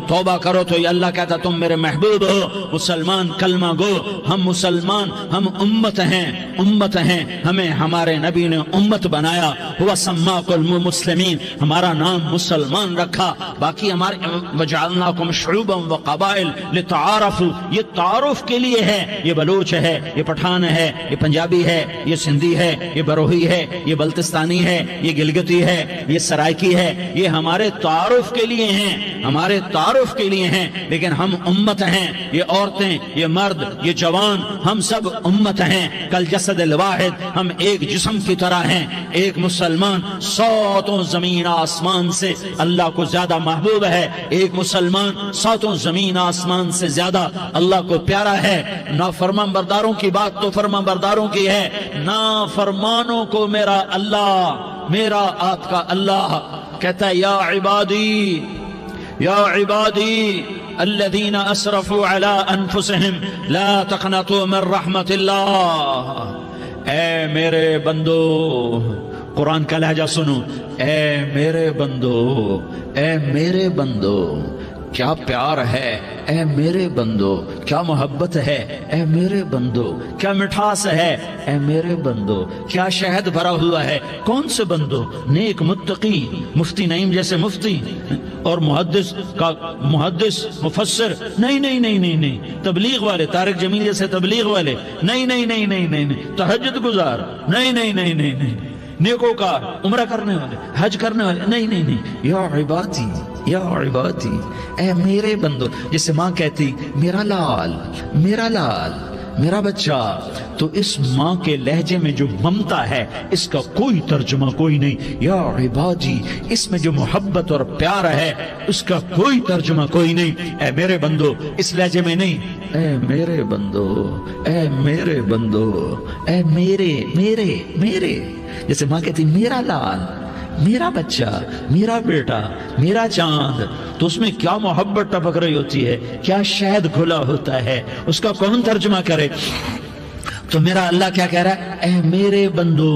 توبہ کرو تو یہ اللہ کہتا تم میرے محبوب ہو، مسلمان کلمہ گو، ہم مسلمان، ہم امت ہیں، ہمیں ہمارے نبی نے امت بنایا، ہوا سماکم المسلمین، ہمارا نام مسلمان رکھا، باقی ہمارے وجعلناکم شعوبا وقبائل لتعارفوا، یہ تعارف کے لیے ہے، یہ بلوچ ہے، یہ پٹھان ہے، یہ پنجابی ہے، یہ سندھی ہے، یہ بروہی ہے، یہ بلتستانی ہے، یہ گلگتی ہے، یہ سرائکی ہے، یہ ہمارے تعارف کے لیے ہیں، ہمارے تعارف کے لیے ہیں، لیکن ہم امت ہیں، یہ عورتیں، یہ مرد، یہ جوان، ہم سب امت ہیں، کل جسد الواحد، ہم ایک جسم کی طرح ہیں، ایک مسلمان ساتوں زمین آسمان سے اللہ کو زیادہ محبوب ہے، ایک مسلمان ساتوں زمین آسمان سے زیادہ اللہ کو پیارا ہے۔ نافرمان برداروں کی بات تو فرمان برداروں کی ہے، نافرمانوں کو میرا اللہ، میرا آپ کا اللہ کہتا ہے یا عبادی الذین اسرفوا علی انفسہم لا تقنطوا من رحمت اللہ، اے میرے بندو، قرآن کا لہجہ سنو، اے میرے بندو، اے میرے بندو، کیا پیار ہے، اے میرے بندو، کیا محبت ہے، اے میرے بندو، کیا مٹھاس ہے، اے میرے بندو، کیا شہد بھرا ہوا ہے، کون سے بندو، نیک متقی، مفتی نعیم جیسے مفتی اور محدث مفسر، نہیں، تبلیغ والے، طارق جمیل جیسے تبلیغ والے، نہیں، تہجد گزار، نہیں، نیکوکار، عمرہ کرنے والے، حج کرنے والے، نہیں، یا عبادی، اے میرے بندو، جسے ماں کہتی میرا لال، میرا بچہ، تو اس ماں کے لہجے میں جو ممتا ہے اس کا کوئی ترجمہ کوئی نہیں، یا عبادی، اس میں جو محبت اور پیار ہے اس کا کوئی ترجمہ کوئی نہیں، اے میرے بندو، اس لہجے میں نہیں، اے میرے بندو، اے میرے بندو، اے میرے، جیسے ماں کہتی میرا لال، میرا بچہ، میرا بیٹا، میرا چاند، تو اس میں کیا محبت ٹپک رہی ہوتی ہے، کیا شہد گھلا ہوتا ہے، اس کا کون ترجمہ کرے؟ تو میرا اللہ کیا کہہ رہا ہے، اے میرے بندو،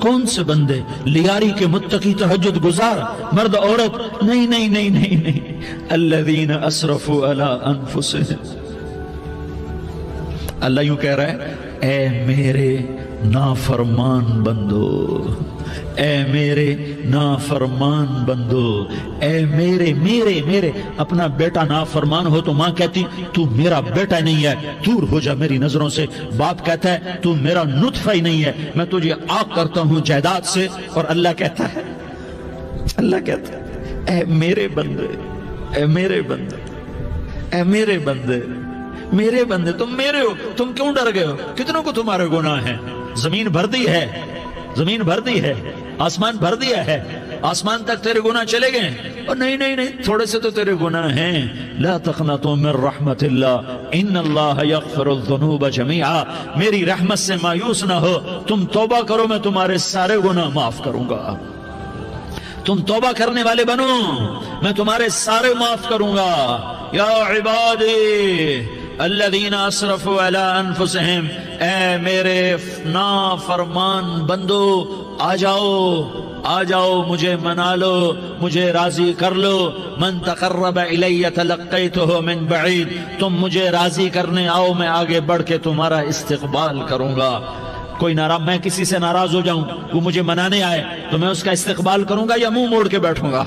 کون سے بندے؟ لیاری کے متقی، تہجد گزار، مرد عورت، نہیں، الذین اسرفوا علی انفسہم، اللہ یوں کہہ رہا ہے، اے میرے نافرمان بندو، اے میرے نافرمان بندو، اے میرے، اپنا بیٹا نافرمان ہو تو ماں کہتی تو میرا بیٹا نہیں ہے، دور ہو جا میری نظروں سے، باپ کہتا ہے تو میرا نطفہ ہی نہیں ہے، میں تجھے عاق کرتا ہوں جائیداد سے، اور اللہ کہتا ہے اے میرے بندے، اے میرے بندے، اے میرے بندے، میرے بندے، تم میرے ہو، تم کیوں ڈر گئے ہو؟ کتنوں کو تمہارے گناہ ہیں؟ زمین بھر دی ہے، آسمان بھر دیا ہے، آسمان تک تیرے گناہ چلے گئے، اور نہیں، تھوڑے سے تو تیرے گناہ ہیں، لا تقنطوا من رحمت اللہ ان اللہ یغفر الذنوب جميعا، میری رحمت سے مایوس نہ ہو، تم توبہ کرو، میں تمہارے سارے گناہ معاف کروں گا، تم توبہ کرنے والے بنو، میں تمہارے سارے معاف کروں گا، یا عبادی الذین اسرفوا علی انفسہم، اے میرے نافرمان بندو، آ جاؤ، مجھے منا لو، مجھے راضی کر لو، من تقرب الی تلقیتہ من بعید، تم مجھے راضی کرنے آؤ، میں آگے بڑھ کے تمہارا استقبال کروں گا، کوئی ناراض، میں کسی سے ناراض ہو جاؤں، وہ مجھے منانے آئے تو میں اس کا استقبال کروں گا یا منہ موڑ کے بیٹھوں گا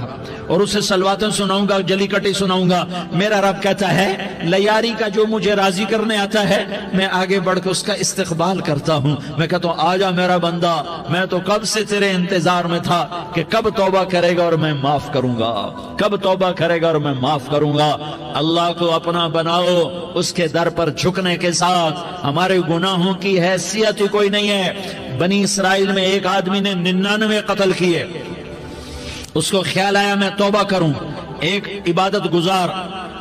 اور اسے سلواتیں سناؤں گا، جلی کٹی سناؤں گا؟ میرا رب کہتا ہے لیاری کا جو مجھے راضی کرنے آتا ہے میں آگے بڑھ کے اس کا استقبال کرتا ہوں، میں کہتا ہوں آجا میرا بندہ، میں تو کب سے تیرے انتظار میں تھا کہ کب توبہ کرے گا اور میں معاف کروں گا، کب توبہ کرے گا اور میں معاف کروں گا۔ اللہ کو اپنا بناؤ، اس کے در پر جھکنے کے ساتھ ہمارے گناہوں کی حیثیت ہی کوئی نہیں ہے۔ بنی اسرائیل میں ایک آدمی نے 99 قتل کیے، اس کو خیال آیا میں توبہ کروں، ایک عبادت گزار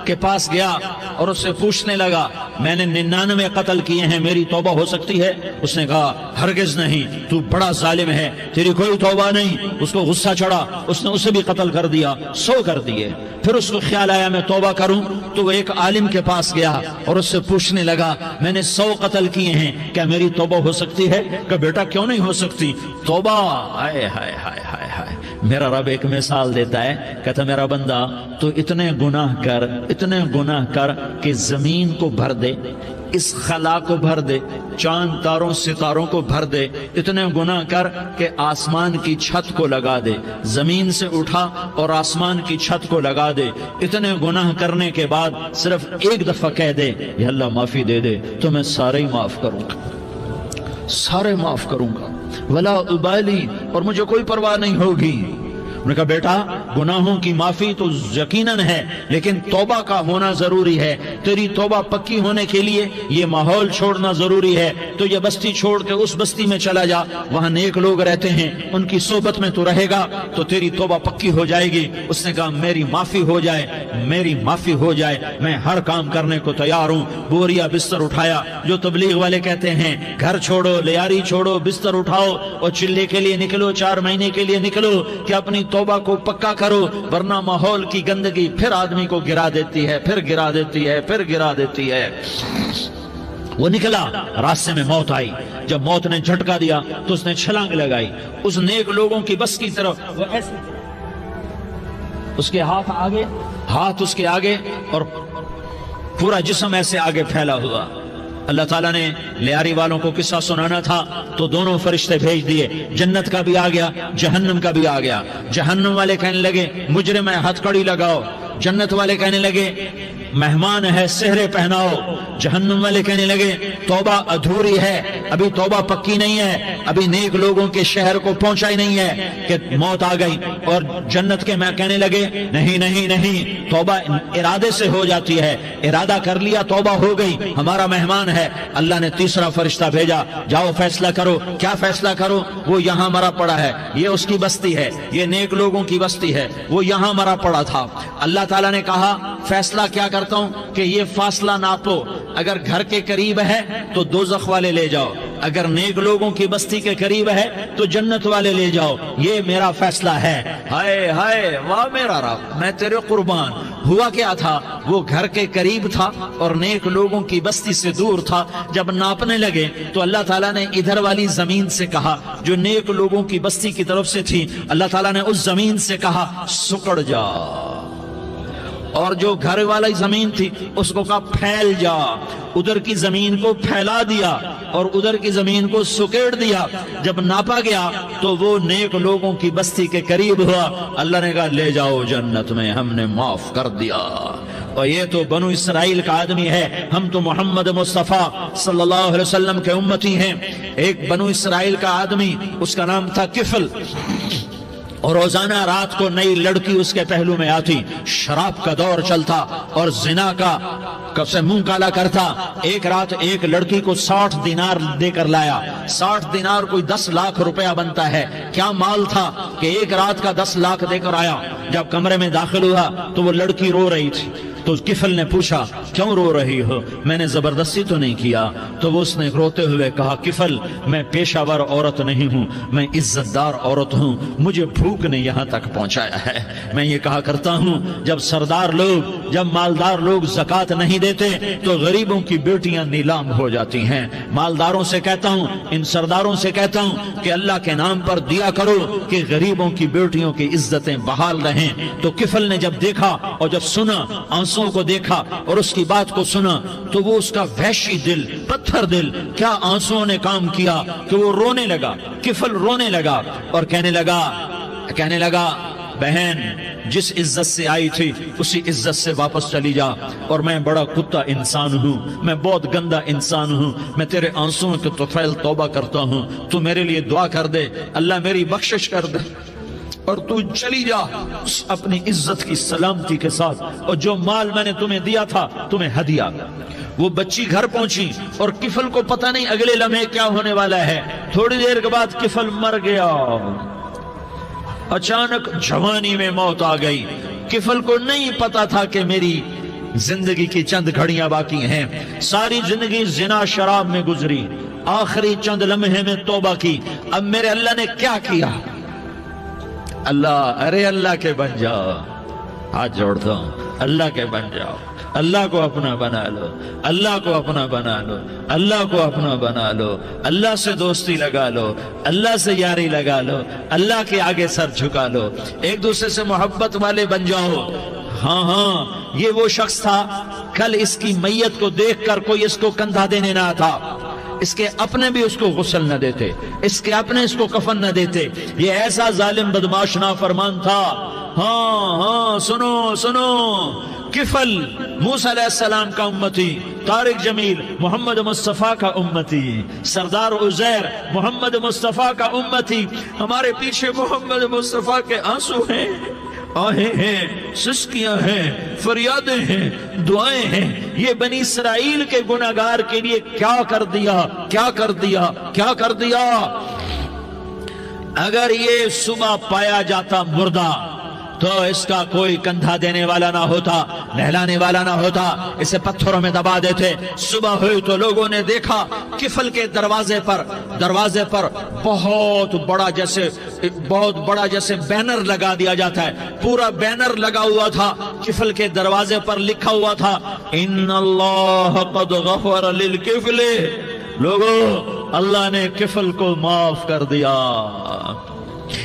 کے پاس گیا اور اس سے پوچھنے لگا میں نے 99 قتل کیے ہیں، میری توبہ ہو سکتی ہے؟ اس نے کہا ہرگز نہیں، تو بڑا ظالم ہے، تیری کوئی توبہ نہیں۔ اس کو غصہ چڑھا، اس نے اسے بھی قتل کر دیا، 100 کر دیے۔ پھر اس کو خیال آیا میں توبہ کروں، تو وہ ایک عالم کے پاس گیا اور اس سے پوچھنے لگا میں نے 100 قتل کیے ہیں، کیا میری توبہ ہو سکتی ہے؟ کہ بیٹا کیوں نہیں ہو سکتی؟ توبہ، ہائے ہائے ہائے ہائے ہائے، میرا رب ایک مثال دیتا ہے، کہتا میرا بندہ تو اتنے گناہ کر کہ زمین کو بھر دے، اس خلا کو بھر دے، چاند تاروں ستاروں کو بھر دے، اتنے گناہ کر کہ آسمان کی چھت کو لگا دے، زمین سے اٹھا اور آسمان کی چھت کو لگا دے، اتنے گناہ کرنے کے بعد صرف ایک دفعہ کہہ دے یا اللہ معافی دے دے تو میں سارے ہی معاف کروں گا، سارے معاف کروں گا، ولا ابالی، اور مجھے کوئی پرواہ نہیں ہوگی۔ انہوں نے کہا بیٹا گناہوں کی معافی تو یقیناً ہے، لیکن توبہ کا ہونا ضروری ہے، تیری توبہ پکی ہونے کے لیے یہ ماحول چھوڑنا ضروری ہے، تو یہ بستی چھوڑ کے اس بستی میں چلا جا، وہاں نیک لوگ رہتے ہیں، ان کی صحبت میں تو رہے گا تو تیری توبہ پکی ہو جائے گی۔ اس نے کہا میری معافی ہو جائے، میری معافی ہو جائے، میں ہر کام کرنے کو تیار ہوں۔ بوریا بستر اٹھایا، جو تبلیغ والے کہتے ہیں گھر چھوڑو، لیاری چھوڑو، بستر اٹھاؤ اور چلے کے لیے نکلو، 4 مہینے کے لیے نکلو کہ اپنی توبہ کو پکا کرو، ورنہ ماحول کی گندگی پھر آدمی کو گرا دیتی ہے، پھر گرا دیتی ہے، پھر گرا دیتی ہے۔ وہ نکلا، راستے میں موت آئی، جب موت نے جھٹکا دیا تو اس نے چھلانگ لگائی اس نیک لوگوں کی بس کی طرف، وہ ایسے اس کے ہاتھ اس کے آگے اور پورا جسم ایسے آگے پھیلا ہوا۔ اللہ تعالیٰ نے لیاری والوں کو قصہ سنانا تھا تو دونوں فرشتے بھیج دیے، جنت کا بھی آ گیا، جہنم کا بھی آ گیا۔ جہنم والے کہنے لگے مجرم ہے ہتھ کڑی لگاؤ، جنت والے کہنے لگے مہمان ہے سہرے پہناؤ، جہنم والے کہنے لگے توبہ ادھوری ہے، ابھی توبہ پکی نہیں ہے، ابھی نیک لوگوں کے شہر کو پہنچا ہی نہیں ہے کہ موت آ گئی۔ اور جنت کے میں کہنے لگے نہیں نہیں نہیں، توبہ ارادے سے ہو جاتی ہے، ارادہ کر لیا توبہ ہو گئی، ہمارا مہمان ہے۔ اللہ نے تیسرا فرشتہ بھیجا، جاؤ فیصلہ کرو۔ کیا فیصلہ کرو؟ وہ یہاں مرا پڑا ہے، یہ اس کی بستی ہے، یہ نیک لوگوں کی بستی ہے، وہ یہاں مرا پڑا تھا۔ اللہ تعالیٰ نے کہا فیصلہ کیا کرتا ہوں کہ یہ فاصلہ ناپو، اگر گھر کے قریب ہے تو دوزخ والے لے جاؤ، اگر نیک لوگوں کی بستی کے قریب ہے تو جنت والے لے جاؤ، یہ میرا فیصلہ ہے۔ ہائے ہائے واہ میرا رب، میں تیرے قربان۔ ہوا کیا تھا؟ وہ گھر کے قریب تھا اور نیک لوگوں کی بستی سے دور تھا۔ جب ناپنے لگے تو اللہ تعالیٰ نے ادھر والی زمین سے کہا جو نیک لوگوں کی بستی کی طرف سے تھی، اللہ تعالیٰ نے اس زمین سے کہا سکڑ جا، اور جو گھر والی زمین تھی اس کو کہا پھیل جا، ادھر کی زمین کو پھیلا دیا اور ادھر کی زمین کو سکیڑ دیا۔ جب ناپا گیا تو وہ نیک لوگوں کی بستی کے قریب ہوا، اللہ نے کہا لے جاؤ جنت میں، ہم نے معاف کر دیا۔ اور یہ تو بنو اسرائیل کا آدمی ہے، ہم تو محمد مصطفیٰ صلی اللہ علیہ وسلم کے امتی ہیں۔ ایک بنو اسرائیل کا آدمی، اس کا نام تھا کفل، اور روزانہ رات کو نئی لڑکی اس کے پہلو میں آتی، شراب کا دور چلتا اور زنا کا سے منہ کالا کرتا۔ ایک رات ایک لڑکی کو 60 دینار دے کر لایا، 60 دینار کوئی 10 لاکھ روپیہ بنتا ہے۔ کیا مال تھا کہ ایک رات کا 10 لاکھ دے کر آیا۔ جب کمرے میں داخل ہوا تو وہ لڑکی رو رہی تھی، تو کفل نے پوچھا کیوں رو رہی ہو؟ میں نے زبردستی تو نہیں کیا۔ تو وہ اس نے روتے ہوئے کہا کفل میں پیشہ ور عورت نہیں ہوں، میں عزت دار عورت ہوں، مجھے بھوک نے یہاں تک پہنچایا ہے۔ میں یہ کہا کرتا ہوں جب سردار لوگ، جب مالدار لوگ زکوٰۃ نہیں دیتے تو غریبوں کی بیٹیاں نیلام ہو جاتی ہیں۔ مالداروں سے کہتا ہوں، ان سرداروں سے کہتا ہوں کہ اللہ کے نام پر دیا کرو کہ غریبوں کی بیٹیوں کی عزتیں بحال رہیں۔ تو کفل نے جب دیکھا اور جب سنا، آنسوں کو دیکھا اور اس کی بات کو سنا، تو وہ اس کا وحشی دل، پتھر دل، کیا آنسوں نے کام کیا کہ وہ رونے لگا۔ کفل رونے لگا اور کہنے لگا بہن جس عزت سے آئی تھی اسی عزت سے واپس چلی جا، اور میں بڑا کتا انسان ہوں، میں بہت گندا انسان ہوں، میں تیرے آنسوں کے طفیل توبہ کرتا ہوں، تو میرے لیے دعا کر دے، اللہ میری بخشش کر دے، اور تو چلی جا اپنی عزت کی سلامتی کے ساتھ، اور جو مال میں نے تمہیں دیا تھا تمہیں ہدیہ۔ وہ بچی گھر پہنچی اور کفل کو پتہ نہیں اگلے لمحے کیا ہونے والا ہے۔ تھوڑی دیر کے بعد کفل مر گیا، اچانک جوانی میں موت آ گئی۔ کفل کو نہیں پتا تھا کہ میری زندگی کی چند گھڑیاں باقی ہیں، ساری زندگی زنا شراب میں گزری، آخری چند لمحے میں توبہ کی۔ اب میرے اللہ نے کیا کیا؟ اللہ، ارے اللہ کے بن جا، ہاتھ جوڑتا ہوں، اللہ کے بن جاؤ، اللہ کو اپنا بنا لو، اللہ کو اپنا بنا لو، اللہ کو اپنا بنا لو، اللہ سے دوستی لگا لو، اللہ سے یاری لگا لو، اللہ کے آگے سر جھکا لو، ایک دوسرے سے محبت والے بن جاؤ۔ ہاں ہاں، یہ وہ شخص تھا، کل اس کی میت کو دیکھ کر کوئی اس کو کندھا دینے نہ تھا، اس کے اپنے بھی اس کو غسل نہ دیتے، اس کے اپنے اس کو کفن نہ دیتے، یہ ایسا ظالم بدماش نافرمان تھا۔ ہاں ہاں، سنو سنو، کفل موسیٰ علیہ السلام کا امتی، طارق جمیل محمد مصطفیٰ کا امتی، سردار عزیر محمد مصطفیٰ کا امتی، ہمارے پیچھے محمد مصطفیٰ کے آنسو ہیں، آہیں ہیں، سسکیاں ہیں، فریادیں ہیں، دعائیں ہیں۔ یہ بنی اسرائیل کے گناہگار کے لیے کیا کر دیا، کیا کر دیا، کیا کر دیا۔ اگر یہ صبح پایا جاتا مردہ تو اس کا کوئی کندھا دینے والا نہ ہوتا، نہلانے والا نہ ہوتا، اسے پتھروں میں دبا دیتے۔ صبح ہوئی تو لوگوں نے دیکھا کفل کے دروازے پر بہت بڑا جیسے بینر لگا دیا جاتا ہے، پورا بینر لگا ہوا تھا، کفل کے دروازے پر لکھا ہوا تھا ان اللہ قد غفر للکفل، لوگوں اللہ نے کفل کو معاف کر دیا۔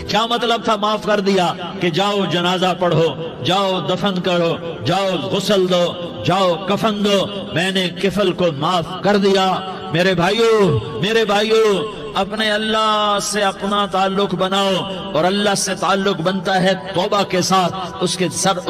کیا مطلب تھا معاف کر دیا؟ کہ جاؤ جنازہ پڑھو، جاؤ دفن کرو، جاؤ غسل دو، جاؤ کفن دو، میں نے کفل کو معاف کر دیا۔ میرے بھائیو، اپنے اللہ سے اپنا تعلق بناؤ، اور اللہ سے تعلق بنتا ہے توبہ کے ساتھ،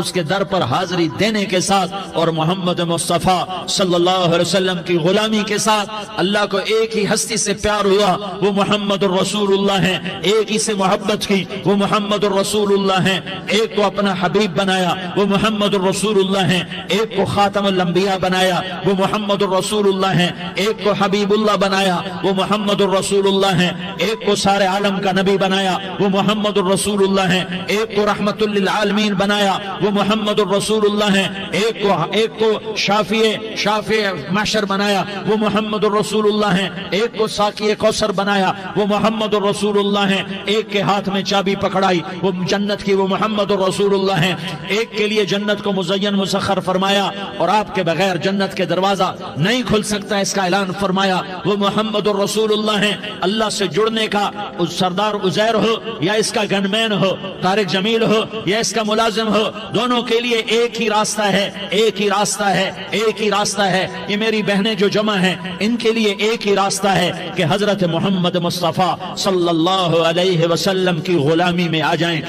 اس کے در پر حاضری دینے کے ساتھ، اور محمد مصطفیٰ صلی اللہ علیہ وسلم کی غلامی کے ساتھ۔ اللہ کو ایک ہی ہستی سے پیار ہوا، وہ محمد الرسول اللہ ہیں، ایک ہی سے محبت کی، وہ محمد الرسول اللہ ہیں، ایک کو اپنا حبیب بنایا، وہ محمد الرسول اللہ ہیں، ایک کو خاتم الانبیاء بنایا، وہ محمد الرسول اللہ ہیں، ایک کو حبیب اللہ بنایا، وہ محمد الرسول اللہ ہیں، ایک کو سارے عالم کا نبی بنایا، وہ محمد الرسول اللہ ہیں، ایک کو رحمت للعالمین بنایا، وہ محمد الرسول اللہ ہیں، ایک کو شافع محشر بنایا، وہ محمد الرسول اللہ ہیں، ایک کو ساقی کوثر بنایا، وہ محمد الرسول اللہ ہیں، ایک کے ہاتھ میں چابی پکڑائی وہ جنت کی، وہ محمد الرسول اللہ ہیں، ایک کے لیے جنت کو مزین مسخر فرمایا اور آپ کے بغیر جنت کے دروازہ نہیں کھل سکتا، اس کا اعلان فرمایا، وہ محمد الرسول اللہ ہیں۔ اللہ سے جڑنے کا سردار عزیر ہو یا اس کا گنمین ہو، طارق جمیل ہو یا اس کا ملازم ہو، دونوں کے لیے ایک ہی راستہ ہے، ایک ہی راستہ ہے، ایک ہی راستہ ہے۔ یہ میری بہنیں جو جمع ہیں ان کے لیے ایک ہی راستہ ہے کہ حضرت محمد مصطفیٰ صلی اللہ علیہ وسلم کی غلامی میں آ جائیں،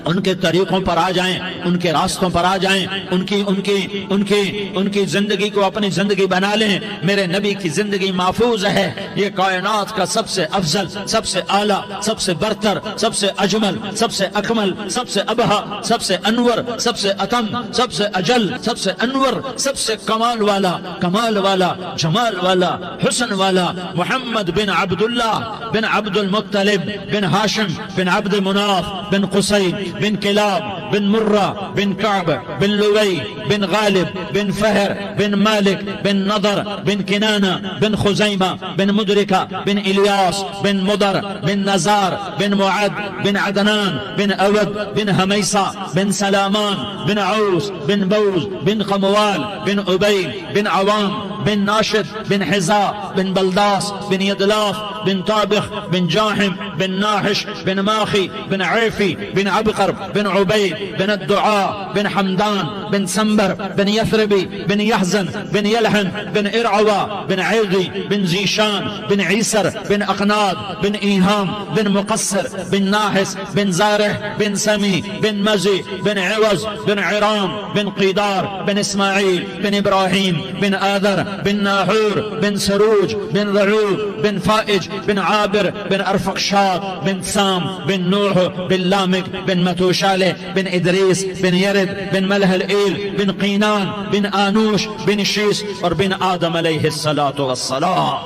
ان کے طریقوں پر آ جائیں، ان کے راستوں پر آ جائیں، ان کی زندگی کو اپنی زندگی بنا لیں۔ میرے نبی کی زندگی محفوظ ہے، یہ کائنات کا سب سے افضل، سب سے اعلیٰ، سب سے برتر، سب سے اجمل، سب سے اکمل، سب سے ابہا، سب سے انور، سب سے اتم، سب سے اجل، سب سے انور، سب سے کمال والا، جمال والا، حسن والا، محمد بن عبداللہ بن عبد المطلب بن ہاشم بن عبد مناف بن قصی بن کلاب بن مرہ بن کعب بن لوی بن غالب بن فہر بن مالک بن نضر بن کنانہ بن خزیمہ بن مدرکہ بن الیاس بن مضر بن نزار بن معد بن عدنان بن اود بن حمیسہ بن سلامان بن عوس بن بوز بن قموال بن عبید بن عوام بن ناشد بن حزاء بن بلداس بن يدلاف بن طابخ بن جاحم بن ناحش بن ماخي بن عيفي بن عبقر بن عبيد بن الدعاء بن حمدان بن سنبر بن يثربي بن يحزن بن يلحن بن إرعوى بن عيضي بن زيشان بن عيسر بن أقناد بن إيهام بن مقصر بن ناحس بن زارح بن سمي بن مزي بن عوز بن عرام بن قيدار بن إسماعيل بن إبراهيم بن آذر بن ناحور بن سروج بن رعوب بن فائج بن عابر بن أرفقشاد بن سام بن نوح بن لامك بن متوشالة بن إدريس بن يرد بن ملح الإيل بن قينان بن آنوش بن شيس اور بن آدم علیہ الصلاة والسلام۔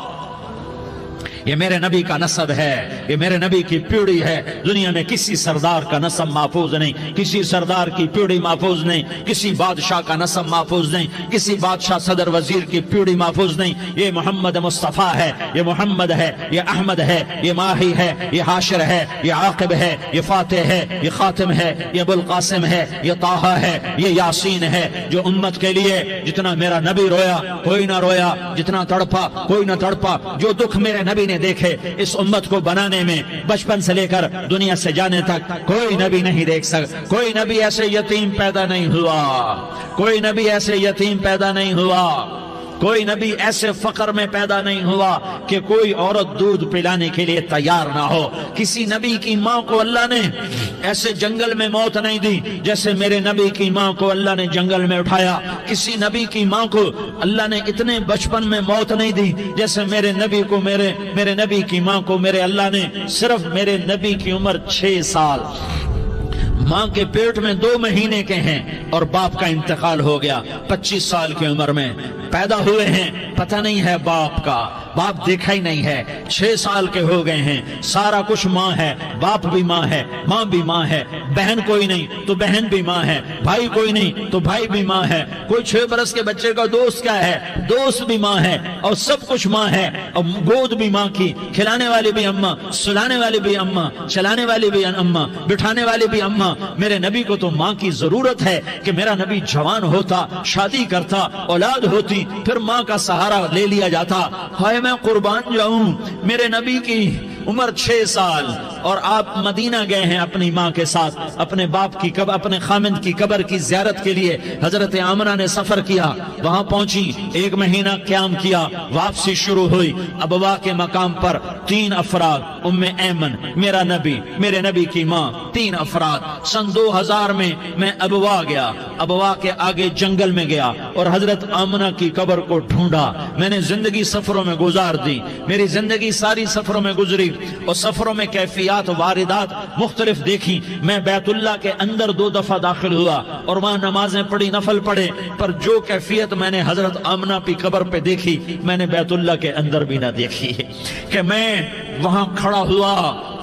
یہ میرے نبی کا نسب ہے، یہ میرے نبی کی پیڑھی ہے۔ دنیا میں کسی سردار کا نسب محفوظ نہیں، کسی سردار کی پیڑھی محفوظ نہیں، کسی بادشاہ کا نسب محفوظ نہیں، کسی بادشاہ صدر وزیر کی پیڑھی محفوظ نہیں۔ یہ محمد مصطفیٰ ہے، یہ محمد ہے، یہ احمد ہے، یہ ماہی ہے، یہ حاشر ہے، یہ عاقب ہے، یہ فاتح ہے، یہ خاتم ہے، یہ ابو القاسم ہے، یہ طٰہٰ ہے، یہ یاسین ہے۔ جو امت کے لیے جتنا میرا نبی رویا کوئی نہ رویا، جتنا تڑپا کوئی نہ تڑپا، جو دکھ میرے نبی نے دیکھے اس امت کو بنانے میں، بچپن سے لے کر دنیا سے جانے تک کوئی نبی نہیں دیکھ سکتا۔ کوئی نبی ایسے یتیم پیدا نہیں ہوا، کوئی نبی ایسے یتیم پیدا نہیں ہوا، کوئی نبی ایسے فقر میں پیدا نہیں ہوا کہ کوئی عورت دودھ پلانے کے لیے تیار نہ ہو۔ کسی نبی کی ماں کو اللہ نے ایسے جنگل میں موت نہیں دی جیسے میرے نبی کی ماں کو اللہ نے جنگل میں اٹھایا۔ کسی نبی کی ماں کو اللہ نے اتنے بچپن میں موت نہیں دی جیسے میرے نبی کو میرے نبی کی ماں کو میرے اللہ نے صرف میرے نبی کی عمر 6 سال، ماں کے پیٹ میں 2 مہینے کے ہیں اور باپ کا انتقال ہو گیا 25 سال کی عمر میں پیدا ہوئے ہیں، پتہ نہیں ہے باپ کا، باپ دیکھا ہی نہیں ہے، 6 سال کے ہو گئے ہیں، سارا کچھ ماں ہے، باپ بھی ماں ہے، ماں بھی ماں ہے، بہن کوئی نہیں تو بہن بھی ماں ہے، بھائی کوئی نہیں تو بھائی بھی ماں ہے، کوئی 6 برس کے بچے کا دوست کیا ہے، دوست بھی ماں ہے، اور سب کچھ ماں ہے، اور گود بھی ماں کی، کھلانے والی بھی اماں، سلانے والی بھی اماں، چلانے والی بھی اماں، بٹھانے والی بھی اماں۔ میرے نبی کو تو ماں کی ضرورت ہے کہ میرا نبی جوان ہوتا، شادی کرتا، اولاد ہوتی، پھر ماں کا سہارا لے لیا جاتا۔ ہائے میں قربان جاؤں، میرے نبی کی عمر 6 سال اور آپ مدینہ گئے ہیں اپنی ماں کے ساتھ، اپنے باپ کی اپنے خامند کی قبر کی زیارت کے لیے حضرت آمنہ نے سفر کیا، وہاں پہنچی، 1 مہینہ قیام کیا، واپسی شروع ہوئی۔ ابوا کے مقام پر 3 افراد، ام ایمن، میرا نبی، میرے نبی کی ماں، 3 افراد۔ سن 2000 میں ابوا گیا، ابوا کے آگے جنگل میں گیا اور حضرت آمنہ کی قبر کو ڈھونڈا۔ میں نے زندگی سفروں میں گزار دی، میری زندگی ساری سفروں میں گزری اور سفروں میں کیفیات واردات مختلف دیکھی۔ میں بیت اللہ کے اندر 2 دفعہ داخل ہوا اور وہاں نمازیں پڑھی، نفل پڑھے، پر جو کیفیت میں نے حضرت آمنہ کی قبر پہ دیکھی میں نے بیت اللہ کے اندر بھی نہ دیکھی، کہ میں وہاں کھڑا ہوا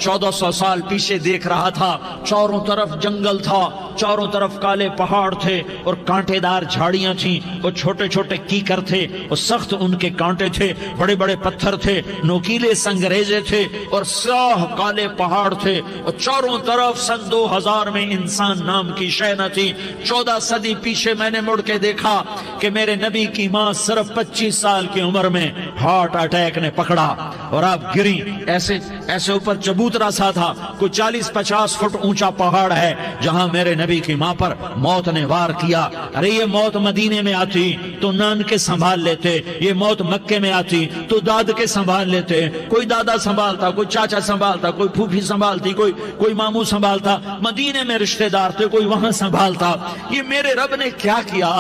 1400 سال پیچھے دیکھ رہا تھا، چاروں طرف جنگل تھا، چاروں طرف کالے پہاڑ تھے اور کانٹے دار جھاڑیاں تھیں اور چھوٹے چھوٹے کیکر تھے اور سخت ان کے کانٹے تھے، بڑے بڑے پتھر تھے، نوکیلے سنگریزے تھے اور سیاہ کالے پہاڑ تھے اور چاروں طرف سن 2000 میں انسان نام کی شے نہ تھی۔ 14 صدی پیچھے میں نے مڑ کے دیکھا کہ میرے نبی کی ماں صرف 25 سال کی عمر میں ہارٹ اٹیک نے پکڑا اور آپ گری، ایسے اوپر چبوترا سا تھا، کوئی 40-50 فٹ اونچا پہاڑ ہے جہاں میرے نبی کی ماں پر موت نے وار کیا۔ ارے یہ موت مدینے میں آتی تو نان کے سنبھال لیتے، یہ موت مکے میں آتی تو داد کے سنبھال لیتے، کوئی دادا سنبھالتا، کوئی چاچا سنبھالتا، کوئی پھوپھی سنبھالتی، کوئی ماموں سنبھالتا، مدینے میں رشتہ دار تھے کوئی وہاں سنبھالتا۔ یہ میرے رب نے کیا کیا؟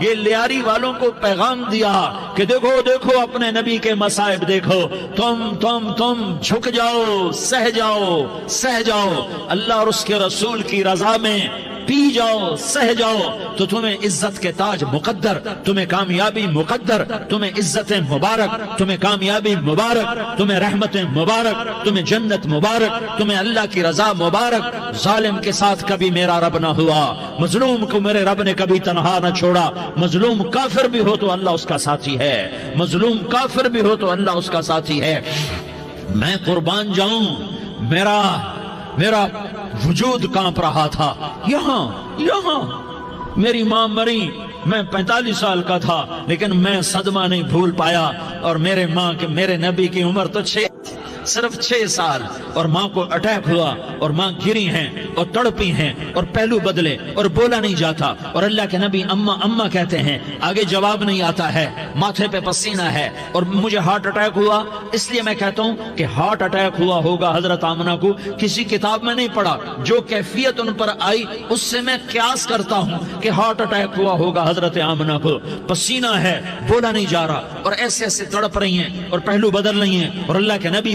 یہ لیاری والوں کو پیغام دیا کہ دیکھو دیکھو اپنے نبی کے مصائب دیکھو، تم جھک جاؤ، سہ جاؤ، اللہ اور اس کے رسول کی رضا میں پی جاؤ، سہ جاؤ تو تمہیں عزت کے تاج مقدر، تمہیں کامیابی مقدر، تمہیں عزت مبارک، تمہیں کامیابی مبارک، تمہیں رحمت مبارک، تمہیں جنت مبارک، تمہیں اللہ کی رضا مبارک۔ ظالم کے ساتھ کبھی میرا رب نہ ہوا، مظلوم کو میرے رب نے کبھی تنہا نہ چھوڑا۔ مظلوم کافر بھی ہو تو اللہ اس کا ساتھی ہے، مظلوم کافر بھی ہو تو اللہ اس کا ساتھی ہے۔ میں قربان جاؤں، میرا وجود کانپ رہا تھا۔ یہاں میری ماں مری، میں 45 سال کا تھا لیکن میں صدمہ نہیں بھول پایا، اور میرے نبی کی عمر تو صرف 6 سال، اور ماں کو اٹیک ہوا اور ماں گری ہیں اور تڑپی ہیں اور پہلو بدلے اور بولا نہیں جاتا، اور اللہ کے نبی اماں کہتے ہیں، آگے جواب نہیں آتا ہے، ماتھے پہ پسینہ ہے، اور مجھے ہارٹ اٹیک ہوا۔ اس لیے میں کہتا ہوں کہ ہارٹ اٹیک ہوا ہوگا حضرت آمنہ کو، کسی کتاب میں نہیں پڑھا، جو کیفیت ان پر آئی اس سے میں قیاس کرتا ہوں کہ ہارٹ اٹیک ہوا ہوگا حضرت آمنہ کو۔ پسینہ ہے، بولا نہیں جا رہا، اور ایسے تڑپ رہی ہیں اور پہلو بدل رہی ہیں، اور اللہ کے نبی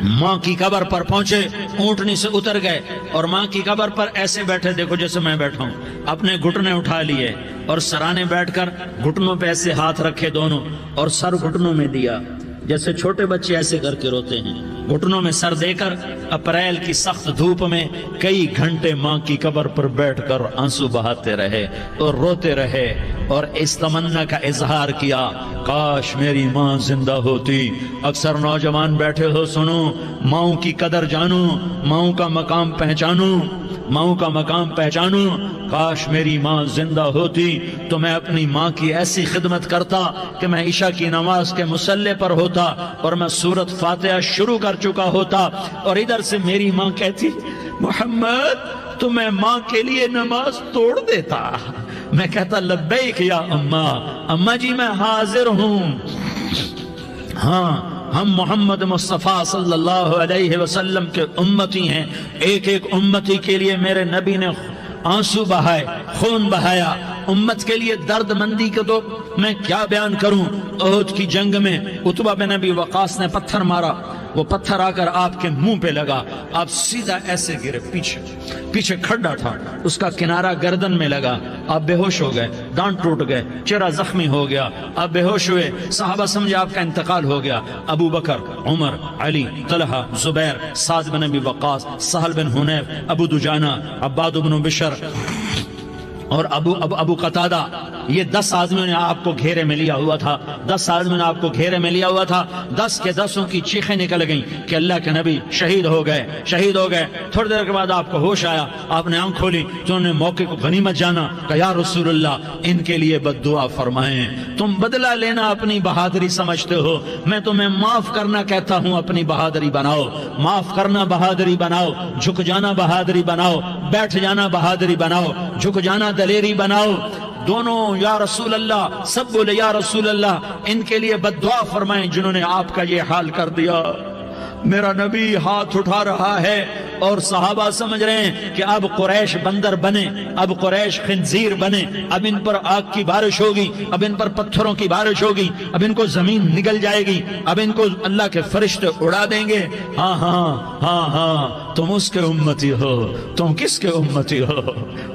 ماں کی قبر پر پہنچے، اونٹنی سے اتر گئے اور ماں کی قبر پر ایسے بیٹھے، دیکھو جیسے میں بیٹھا ہوں، اپنے گھٹنے اٹھا لیے اور سرانے بیٹھ کر گھٹنوں پہ ایسے ہاتھ رکھے دونوں اور سر گھٹنوں میں دیا، جیسے چھوٹے بچے ایسے کر کے روتے ہیں، گھٹنوں میں سر دے کر اپریل کی سخت دھوپ میں کئی گھنٹے ماں کی قبر پر بیٹھ کر آنسو بہاتے رہے اور روتے رہے اور اس تمنا کا اظہار کیا، کاش میری ماں زندہ ہوتی۔ اکثر نوجوان بیٹھے ہو، سنو، ماؤں کی قدر جانو، ماؤں کا مقام پہچانو، ماؤں کا مقام پہچانو۔ کاش میری ماں زندہ ہوتی تو میں اپنی ماں کی ایسی خدمت کرتا کہ میں عشاء کی نماز کے مصلی پر ہوتا اور میں سورۃ فاتحہ شروع کر چکا ہوتا اور ادھر سے میری ماں کہتی، محمد تو میں ماں کے لیے نماز توڑ دیتا۔ میں کہتا، لبیک یا اماں، اماں جی میں حاضر ہوں۔ ہاں، ہم محمد مصطفیٰ صلی اللہ علیہ وسلم کے امتی ہیں، ایک ایک امتی کے لیے میرے نبی نے آنسو بہائے، خون بہایا، امت کے لیے درد مندی کو تو میں کیا بیان کروں۔ احد کی جنگ میں عتبہ بن ابی وقاص نے پتھر مارا، وہ پتھر آ کر آپ کے منہ پہ لگا، آپ سیدھا ایسے گرے، پیچھے کھڈا تھا، اس کا کنارہ گردن میں لگا، آپ بے ہوش ہو گئے، دانت ٹوٹ گئے، چہرہ زخمی ہو گیا، آپ بے ہوش ہوئے، صحابہ سمجھے آپ کا انتقال ہو گیا۔ ابو بکر، عمر، علی، طلحہ، زبیر، سعد بن ابی وقاص، سہل بن حنیف، ابو دجانہ، عباد بن بشر اور ابو قتادہ، یہ 10 آدمیوں نے آپ کو گھیرے میں لیا ہوا تھا، 10 آدمیوں نے آپ کو گھیرے میں لیا ہوا تھا، 10 کے 10 کی چیخیں نکل گئیں کہ اللہ کے نبی شہید ہو گئے، شہید ہو گئے۔ تھوڑی دیر کے بعد آپ کو ہوش آیا، آپ نے آنکھ کھولی تو انہوں نے موقع کو غنیمت جانا کہ یا رسول اللہ ان کے لیے بد دعا فرمائیں، تم بدلہ لینا اپنی بہادری سمجھتے ہو، میں تمہیں معاف کرنا کہتا ہوں، اپنی بہادری بناؤ، معاف کرنا بہادری بناؤ، جھک جانا بہادری بناؤ، بیٹھ جانا بہادری بناؤ، جھک جانا دلیری بناؤ۔ دونوں یا رسول اللہ، سب بولے یا رسول اللہ، ان کے لیے بد دعا فرمائیں جنہوں نے آپ کا یہ حال کر دیا۔ میرا نبی ہاتھ اٹھا رہا ہے اور صحابہ سمجھ رہے ہیں کہ اب قریش بندر بنے، اب قریش خنزیر بنے، اب ان پر آگ کی بارش ہوگی، اب ان پر پتھروں کی بارش ہوگی، اب ان کو زمین نگل جائے گی، اب ان کو اللہ کے فرشتے اڑا دیں گے۔ ہاں ہاں ہاں ہاں، تم اس کے امتی ہو، تم کس کے امتی ہو؟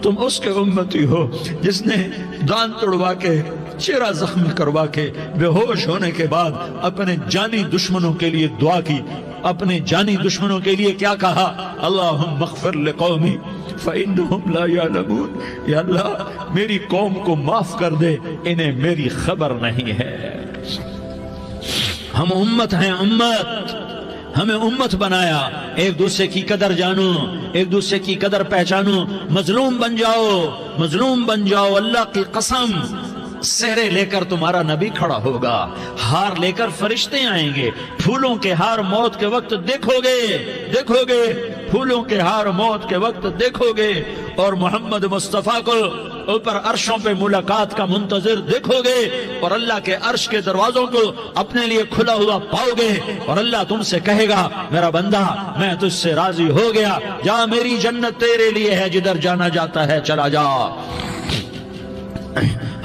تم اس کے امتی ہو جس نے دانت توڑوا کے، چہرہ زخمی کروا کے، بے ہوش ہونے کے بعد اپنے جانی دشمنوں کے لیے دعا کی، اپنے جانی دشمنوں کے لیے کیا کہا؟ اللہم اغفر لقومی فإنہم لا یعلمون، یا اللہ میری قوم کو معاف کر دے، انہیں میری خبر نہیں ہے۔ ہم امت ہیں، امت، ہمیں امت بنایا، ایک دوسرے کی قدر جانو، ایک دوسرے کی قدر پہچانو، مظلوم بن جاؤ، مظلوم بن جاؤ، اللہ کی قسم سہرے لے کر تمہارا نبی کھڑا ہوگا، ہار لے کر فرشتے آئیں گے، پھولوں کے ہار موت کے وقت دیکھو گے، دیکھو گے، پھولوں کے ہار موت کے وقت دیکھو گے، اور محمد مصطفیٰ کو اوپر عرشوں پہ ملاقات کا منتظر دیکھو گے، اور اللہ کے عرش کے دروازوں کو اپنے لیے کھلا ہوا پاؤ گے، اور اللہ تم سے کہے گا میرا بندہ میں تجھ سے راضی ہو گیا، جا میری جنت تیرے لیے ہے، جدھر جانا جاتا ہے چلا جا۔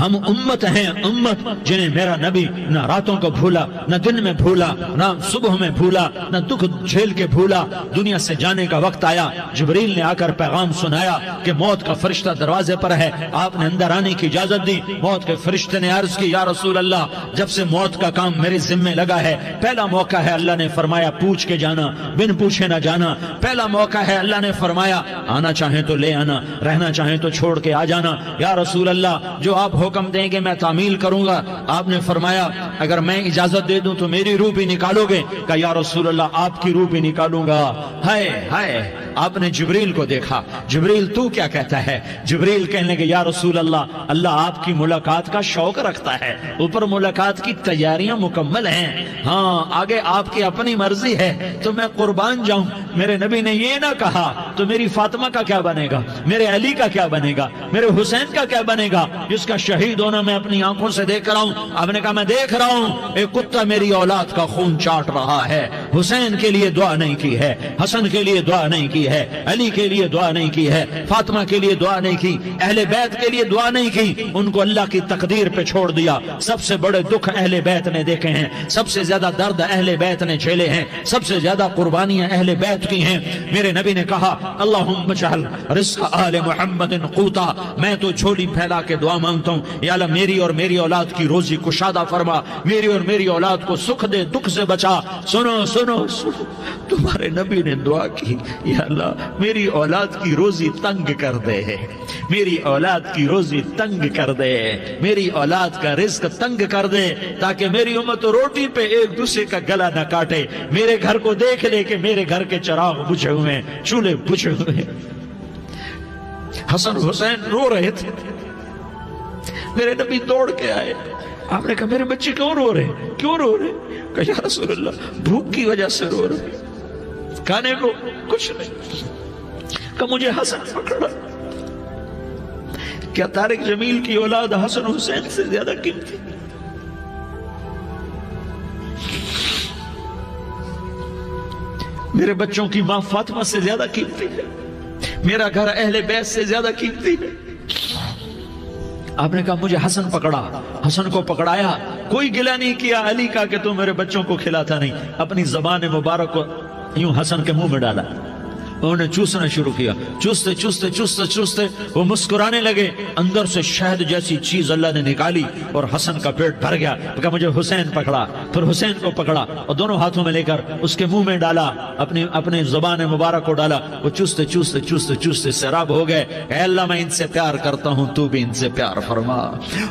ہم امت ہیں، امت جنہیں میرا نبی نہ راتوں کو بھولا، نہ دن میں بھولا، نہ صبح میں بھولا، نہ دکھ جھیل کے بھولا۔ دنیا سے جانے کا وقت آیا، جبریل نے آ کر پیغام سنایا کہ موت کا فرشتہ دروازے پر ہے، آپ نے اندر آنے کی اجازت دی۔ موت کے فرشتے نے عرض کی، یا رسول اللہ جب سے موت کا کام میرے ذمہ لگا ہے، پہلا موقع ہے، اللہ نے فرمایا پوچھ کے جانا، بن پوچھے نہ جانا، پہلا موقع ہے، اللہ نے فرمایا آنا چاہیں تو لے آنا، رہنا چاہیں تو چھوڑ کے آ جانا۔ یا رسول اللہ جو آپ حکم دیں گے میں تعمیل کروں گا۔ آپ نے فرمایا اگر میں اجازت دے دوں تو میری روح بھی نکالو گے؟ کہ یا رسول اللہ آپ کی روح بھی نکالوں گا۔ ہائے ہائے، آپ نے جبریل کو دیکھا، جبریل تو کیا کہتا ہے؟ جبریل کہنے لگے یا رسول اللہ، اللہ آپ کی ملاقات کا شوق رکھتا ہے، اوپر ملاقات کی تیاریاں مکمل ہیں، ہاں آگے آپ کی اپنی مرضی ہے تو میں قربان جاؤں۔ میرے نبی نے یہ نہ کہا تو میری فاطمہ کا کیا بنے گا، میرے علی کا کیا بنے گا، میرے حسین کا کیا بنے گا جس کا شہید ہونا میں اپنی آنکھوں سے دیکھ رہا ہوں۔ آپ نے کہا میں دیکھ رہا ہوں ایک کتا میری اولاد کا خون چاٹ رہا ہے، حسین کے لیے دعا نہیں کی ہے، حسن کے لیے دعا نہیں کی ہے، علی کے لیے دعا نہیں کی ہے، فاطمہ کے لیے دعا نہیں کی، اہل بیت کے لیے دعا نہیں کی، ان کو اللہ کی تقدیر پہ چھوڑ دیا۔ سب سے بڑے دکھ اہل بیت نے دیکھے ہیں، سب سے زیادہ درد اہل بیت نے جھیلے ہیں، سب سے زیادہ قربانیاں اہل بیت کی ہیں۔ میرے نبی نے کہا اللہم اجعل رزق آل محمد قوتا، میں تو جھولی پھیلا کے دعا مانگتا ہوں، یا اللہ میری اور میری اولاد کی روزی کشادہ فرما، میری اور میری اولاد کو سکھ دے، دکھ سے بچا۔ سنو سنو سنو، تمہارے نبی نے دعا کی، یا اللہ میری اولاد کی روزی تنگ کر دے، میری اولاد کی روزی تنگ کر دے، میری اولاد کا رزق تنگ کر دے، تاکہ میری امت روٹی پہ ایک دوسرے کا گلا نہ کاٹے، میرے گھر کو دیکھ لے کہ میرے گھر کے چراغ بجھے ہوئے ہیں، چولہے بجھے ہوئے ہیں۔ حسن حسین رو رہے تھے، میرے نبی دوڑ کے آئے، آپ نے کہا میرے بچے کیوں رو رہے ہیں، کیوں رو رہے ہیں؟ کہا یا رسول اللہ بھوک کی وجہ سے رو رہے ہیں، کھانے کو کچھ نہیں۔ کہا مجھے حسن پکڑا۔ کیا طارق جمیل کی اولاد حسن حسین سے زیادہ قیمتی؟ میرے بچوں کی ماں فاطمہ سے زیادہ قیمتی ہے، میرا گھر اہل بیت سے زیادہ قیمتی ہے۔ آپ نے کہا مجھے حسن پکڑا، حسن کو پکڑایا، کوئی گلہ نہیں کیا علی کا کہ تو میرے بچوں کو کھلاتا نہیں، اپنی زبان مبارک کو یوں حسن کے منہ میں ڈالا، انہوں نے چوسنا شروع کیا، چوستے چوستے چوستے چوستے وہ مسکرانے لگے، اندر سے شہد جیسی چیز اللہ نے نکالی اور حسن کا پیٹ بھر گیا۔ کہا مجھے حسین پکڑا، پھر حسین کو پکڑا اور دونوں ہاتھوں میں لے کر اس کے منہ میں ڈالا، اپنی زبان مبارک کو ڈالا، وہ چوستے چوستے چوستے چوستے سیراب ہو گئے۔ اے اللہ میں ان سے پیار کرتا ہوں، تو بھی ان سے پیار فرما،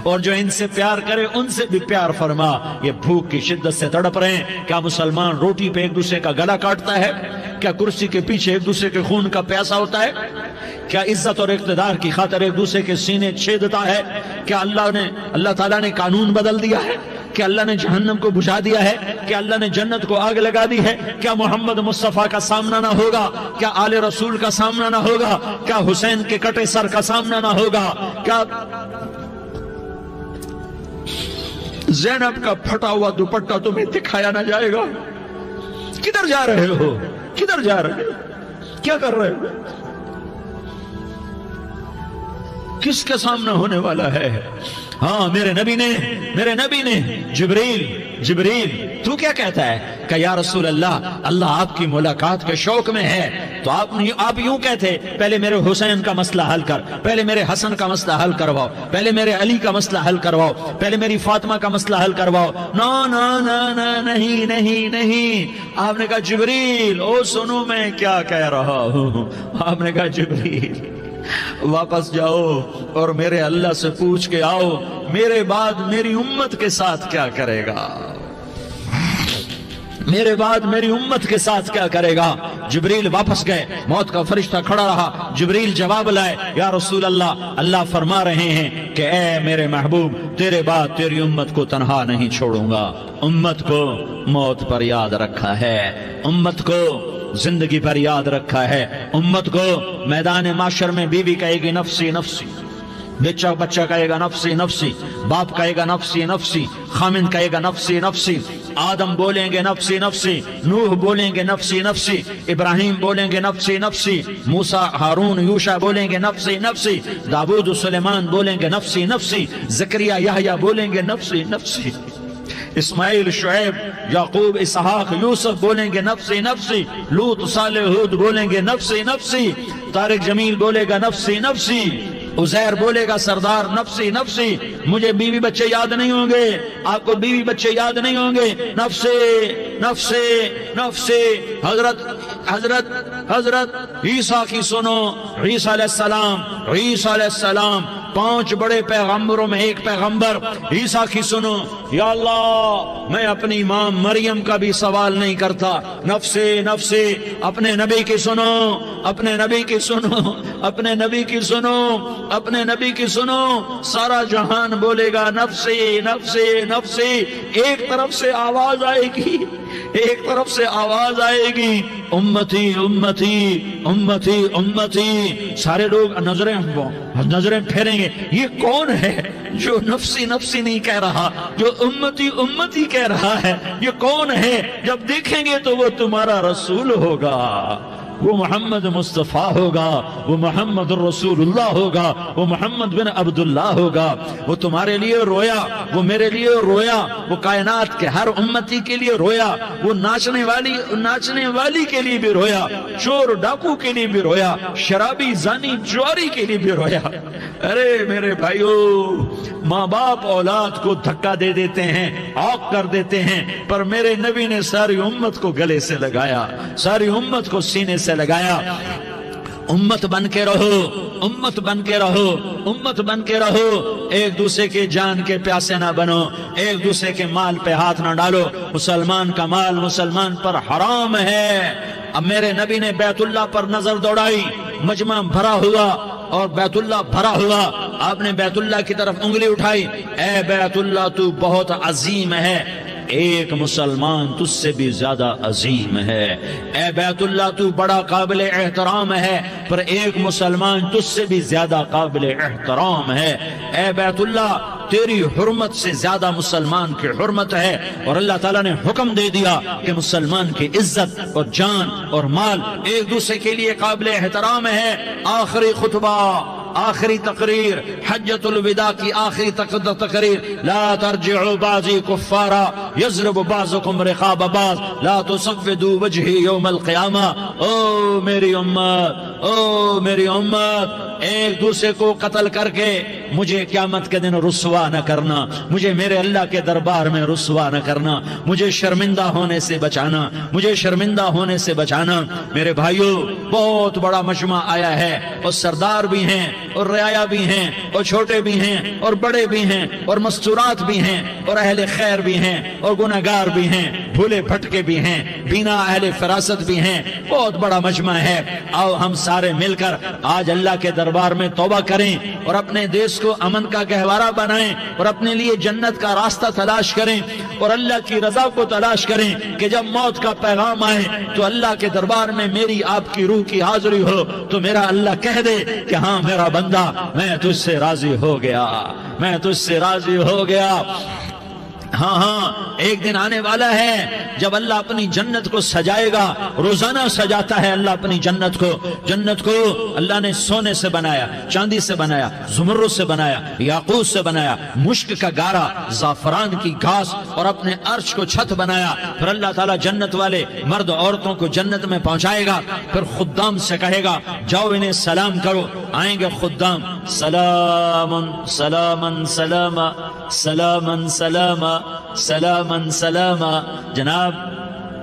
اور جو ان سے پیار کرے ان سے بھی پیار فرما۔ یہ بھوک کی شدت سے تڑپ رہے ہیں، کیا مسلمان روٹی پہ ایک دوسرے کا گلا کاٹتا ہے؟ کیا کرسی کے پیچھے ایک دوسرے کے خون کا پیاسا ہوتا ہے؟ کیا عزت اور اقتدار کی خاطر ایک دوسرے کے سینے چھیدتا ہے؟ کیا اللہ تعالیٰ نے قانون بدل دیا ہے؟ کیا اللہ نے جہنم کو بجھا دیا ہے؟ کیا اللہ نے جنت کو آگ لگا دی ہے؟ کیا محمد مصطفیٰ کا سامنا نہ ہوگا؟ کیا آل رسول کا سامنا نہ ہوگا؟ کیا حسین کے کٹے سر کا سامنا نہ ہوگا؟ کیا زینب کا پھٹا ہوا دوپٹہ تمہیں دکھایا نہ جائے گا؟ کدھر جا رہے ہو؟ کدھر جا رہے ہو؟ کیا کر رہے ہو؟ کس کے سامنے ہونے والا ہے؟ ہاں میرے نبی نے جبریل تو کیا کہتا ہے کہ یا رسول اللہ آپ کی ملاقات کے شوق میں ہے، تو آپ یوں کہتے پہلے میرے حسین کا مسئلہ حل کر، پہلے میرے حسن کا مسئلہ حل کرواؤ، پہلے میرے علی کا مسئلہ حل کرواؤ، پہلے میری فاطمہ کا مسئلہ حل کرواؤ۔ نہیں، آپ نے کہا جبریل او سنو میں کیا کہہ رہا ہوں۔ آپ نے کہا جبریل واپس جاؤ اور میرے اللہ سے پوچھ کے آؤ میرے بعد میری امت کے ساتھ کیا کرے گا، میرے بعد میری امت کے ساتھ کیا کرے گا۔ جبریل واپس گئے، موت کا فرشتہ کھڑا رہا، جبریل جواب لائے، یا رسول اللہ فرما رہے ہیں کہ اے میرے محبوب تیرے بعد تیری امت کو تنہا نہیں چھوڑوں گا، امت کو موت پر یاد رکھا ہے، امت کو زندگی پر یاد رکھا ہے، امت کو میدان معاشر میں بیوی کہے گی نفسی نفسی، بچہ کہے گا نفسی نفسی، باپ کہے گا نفسی نفسی، خامن کہے گا نفسی نفسی، آدم بولیں گے نفسی نفسی، نوح بولیں گے نفسی نفسی، ابراہیم بولیں گے نفسی نفسی، موسیٰ ہارون یوشع بولیں گے نفسی نفسی، داؤد سلیمان بولیں گے نفسی نفسی، زکریا یحییٰ بولیں گے نفسی نفسی، اسماعیل شعیب یعقوب اسحاق یوسف بولیں گے نفسی نفسی، لوط صالح ہود بولیں گے نفسی نفسی، طارق جمیل بولے گا نفسی نفسی، عزیر بولے گا سردار نفسی نفسی، مجھے بیوی بچے یاد نہیں ہوں گے، آپ کو بیوی بچے یاد نہیں ہوں گے، نفسی نفسی نفسی۔ حضرت عیسیٰ کی سنو، عیسیٰ علیہ السلام 5 بڑے پیغمبروں میں ایک پیغمبر عیسیٰ کی سنو، یا اللہ میں اپنی ماں مریم کا بھی سوال نہیں کرتا، نفسی نفسی، اپنے نبی کی سنو، اپنے نبی کی سنو، اپنے نبی کی سنو، اپنے نبی کی سنو، سارا جہان بولے گا نفسی نفسی نفسی۔ ایک طرف سے آواز آئے گی، ایک طرف سے آواز آئے گی امتی امتی امتی امتی، سارے لوگ نظریں پھیریں گے، یہ کون ہے؟ جو نفسی نفسی نہیں کہہ رہا، جو امتی امتی کہہ رہا ہے، یہ کون ہے؟ جب دیکھیں گے تو وہ تمہارا رسول ہوگا، وہ محمد مصطفیٰ ہوگا، وہ محمد الرسول اللہ ہوگا، وہ محمد بن عبداللہ ہوگا۔ وہ تمہارے لیے رویا، وہ میرے لیے رویا، وہ کائنات کے ہر امتی کے لیے رویا، وہ ناچنے والی کے لیے بھی رویا، چور ڈاکو کے لیے بھی رویا، شرابی زانی جواری کے لیے بھی رویا۔ ارے میرے بھائیو، ماں باپ اولاد کو دھکا دے دیتے ہیں، عوق کر دیتے ہیں، پر میرے نبی نے ساری امت کو گلے سے لگایا، ساری امت کو سینے سے لگایا۔ امت بن کے رہو، امت بن کے رہو، امت بن کے رہو، ایک دوسرے کے جان کے پیاسے نہ بنو، ایک دوسرے کے مال پہ ہاتھ نہ ڈالو۔ مسلمان کا مال مسلمان پر حرام ہے۔ اب میرے نبی نے بیت اللہ پر نظر دوڑائی، مجمع بھرا ہوا اور بیت اللہ بھرا ہوا، آپ نے بیت اللہ کی طرف انگلی اٹھائی، اے بیت اللہ تو بہت عظیم ہے، ایک مسلمان تجھ سے بھی زیادہ عظیم ہے، اے بیت اللہ تو بڑا قابل احترام ہے، پر ایک مسلمان تجھ سے بھی زیادہ قابل احترام ہے، اے بیت اللہ تیری حرمت سے زیادہ مسلمان کی حرمت ہے۔ اور اللہ تعالیٰ نے حکم دے دیا کہ مسلمان کی عزت اور جان اور مال ایک دوسرے کے لیے قابل احترام ہے۔ آخری خطبہ، آخری تقریر، حجۃ الوداع کی آخری تقریر، لا ترجعوا بعضی کفارا یضرب بعضکم رقاب بعض لا تصفدوا وجہی یوم القیامہ۔ او میری امت، او میری امت، ایک دوسرے کو قتل کر کے مجھے قیامت کے دن رسوا نہ کرنا، مجھے میرے اللہ کے دربار میں رسوا نہ کرنا، مجھے شرمندہ ہونے سے بچانا، مجھے شرمندہ ہونے سے بچانا۔ میرے بھائیو، بہت بڑا مجمع آیا ہے، اور سردار بھی ہیں اور رعایا بھی ہیں اور چھوٹے بھی ہیں اور بڑے بھی ہیں اور مستورات بھی ہیں اور اہل خیر بھی ہیں اور گناہگار بھی ہیں، بھولے بھٹکے بھی ہیں، بینا اہل فراست بھی ہیں، بہت بڑا مجمع ہے۔ آؤ ہم سارے مل کر آج اللہ کے دربار میں توبہ کریں اور اپنے دیش کو امن کا گہوارہ بنائیں اور اپنے لیے جنت کا راستہ تلاش کریں اور اللہ کی رضا کو تلاش کریں کہ جب موت کا پیغام آئے تو اللہ کے دربار میں میری آپ کی روح کی حاضری ہو تو میرا اللہ کہہ دے کہ ہاں میرا بندہ، میں تجھ سے راضی ہو گیا، میں تجھ سے راضی ہو گیا۔ ہاں ہاں، ایک دن آنے والا ہے جب اللہ اپنی جنت کو سجائے گا، روزانہ سجاتا ہے اللہ اپنی جنت کو۔ جنت کو اللہ نے سونے سے بنایا، چاندی سے بنایا، زمرد سے بنایا، یاقوت سے بنایا، مشک کا گارا، زعفران کی گھاس اور اپنے عرش کو چھت بنایا۔ پھر اللہ تعالیٰ جنت والے مرد عورتوں کو جنت میں پہنچائے گا، پھر خدام سے کہے گا جاؤ انہیں سلام کرو۔ آئیں گے خدام، سلام سلام سلام سلام سلام سلام سلام، جناب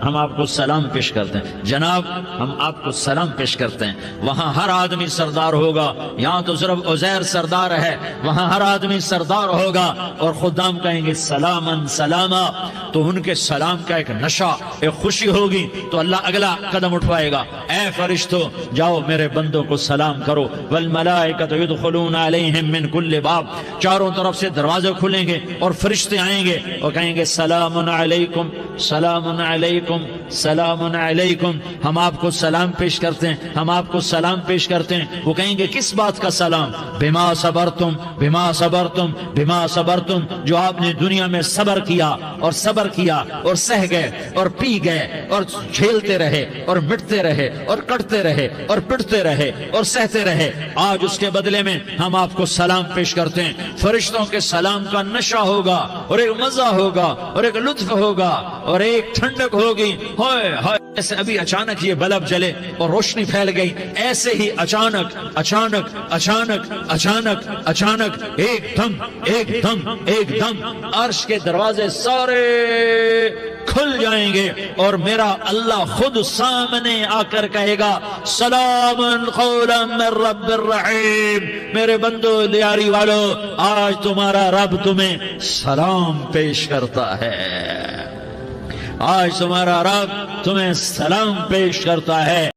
ہم آپ کو سلام پیش کرتے ہیں، جناب ہم آپ کو سلام پیش کرتے ہیں۔ وہاں ہر آدمی سردار ہوگا، یہاں تو صرف عزیر سردار ہے، وہاں ہر آدمی سردار ہوگا، اور خدام کہیں گے سلامن سلاما، تو ان کے سلام کا ایک نشہ، ایک خوشی ہوگی، تو اللہ اگلا قدم اٹھوائے گا، اے فرشتوں جاؤ میرے بندوں کو سلام کرو، والملائکۃ یدخلون علیہم من کل باب، چاروں طرف سے دروازے کھلیں گے اور فرشتے آئیں گے اور کہیں گے سلام علیکم سلام علیکم سلام علیکم، ہم آپ کو سلام پیش کرتے ہیں، ہم آپ کو سلام پیش کرتے ہیں۔ وہ کہیں گے کس بات کا سلام؟ بما صبرتم بما صبرتم بما صبرتم، جو آپ نے دنیا میں صبر کیا اور صبر کیا اور سہ گئے اور پی گئے اور جھیلتے رہے اور مٹتے رہے اور کٹتے رہے اور پٹتے رہے اور سہتے رہے، آج اس کے بدلے میں ہم آپ کو سلام پیش کرتے ہیں۔ فرشتوں کے سلام کا نشہ ہوگا اور ایک مزہ ہوگا اور ایک لطف ہوگا اور ایک ٹھنڈک ہوگی۔ ہائے ہائے، ایسے ابھی اچانک یہ بلب جلے اور روشنی پھیل گئی، ایسے ہی اچانک اچانک اچانک اچانک اچانک ایک دم ایک دم ایک دم عرش کے دروازے سارے کھل جائیں گے اور میرا اللہ خود سامنے آ کر کہے گا سلام قولا من رب الرحیم۔ میرے بندو لیاری والو، آج تمہارا رب تمہیں سلام پیش کرتا ہے، آج تمہارا رب تمہیں سلام پیش کرتا ہے۔